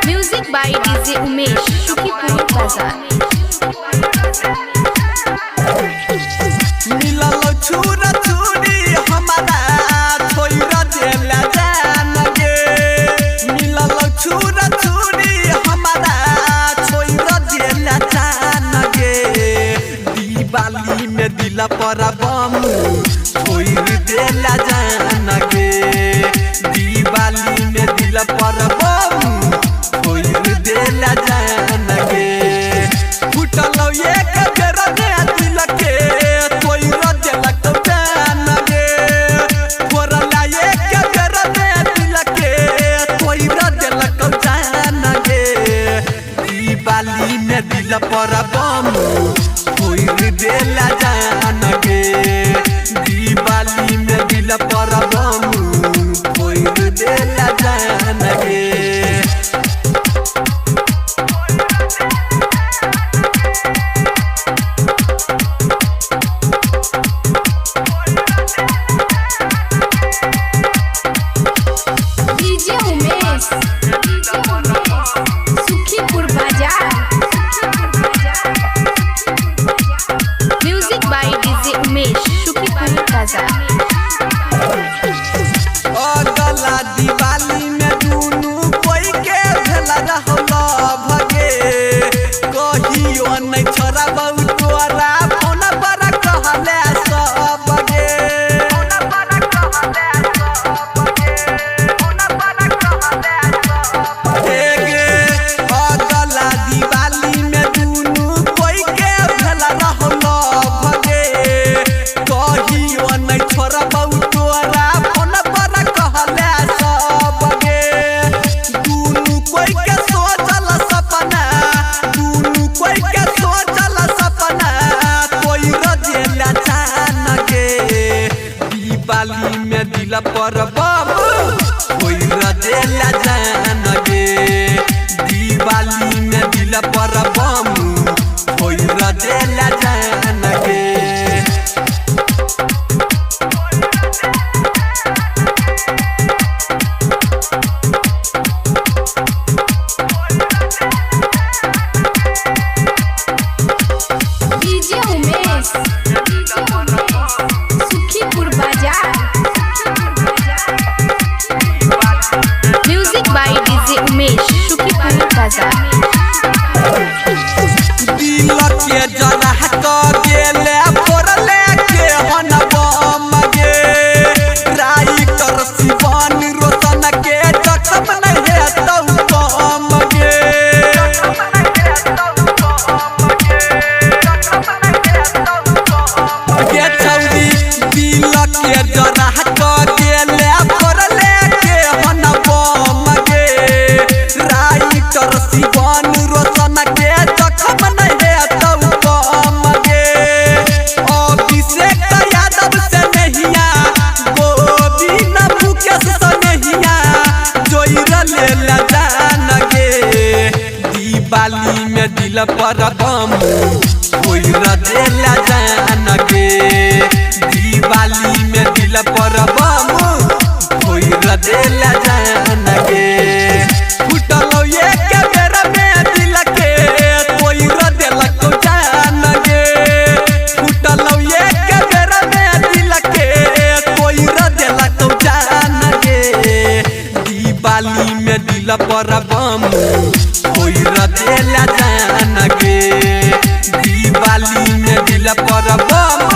Music by DJ Umesh, Shukipur Bazaar. मिलल छुरा छुरी हमारा छोइरा देला जान गे। मिलल छुरा छुरी हमारा छोइरा देला जान गे। दिवाली में दिला पर बम छोइर देला जान गे। दिवाली में दिला पर बम छोइर देला जान गे। फुटल एक बेर में दिल के दिवाली में दिल पर बम छोइर देला जान गे। दिवाली में दिल पर बम छोइर देला जान गे। DJ Umesh, Shukipur Bazaar. Music by DJ Umesh, Shukipur Bazaar. अगला दिवाली में दुनू कोई के भेला रहला भगे। कहियो नहीं छोरा बहु तोरा फोन पर कहले सब गे। अगला दिवाली में दुनू कोई के भेला रहला भगे। कहियो नहीं छोरा बहु तोरा फोन पर कहले सब गे। दुनू कोई के सोचल सपना, दुनू कोई के सोचल सपना कोई रजेला जान गे। दिवाली में दिल पर बम कोई रजेला जान गे। दिवाली में दिल पर बम कोई रजेला जान गे। DJ Umesh, Shukipur Bazaar. Music by DJ Umesh, Shukipur Bazaar. दिल के जरह क गेले फोरले के हन बम गे। राइटर शिवन रोशन के जखम नहीं है तौ कम गे। के छौरी दिल के जरह क गेले फोरले के हन बम गे। राइटर शिवन रोशन के जखम नहीं है तौ कम गे। अभिषेक यादव से नहिया गोविंद मुकेश से नहिया जोइर लेला जान गे। दिवाली में दिल पर बम छोइर देला जान गे। दिवाली में दिल पर बम छोइर देला जान गे। फुटल एक बेर में दिल के छोइर देलक जान गे। फुटल एक बेर में दिल के छोइर देलक जान गे। दिवाली में दिल पर बम छोइर देला जान गे। दिवाली में दिल पर बम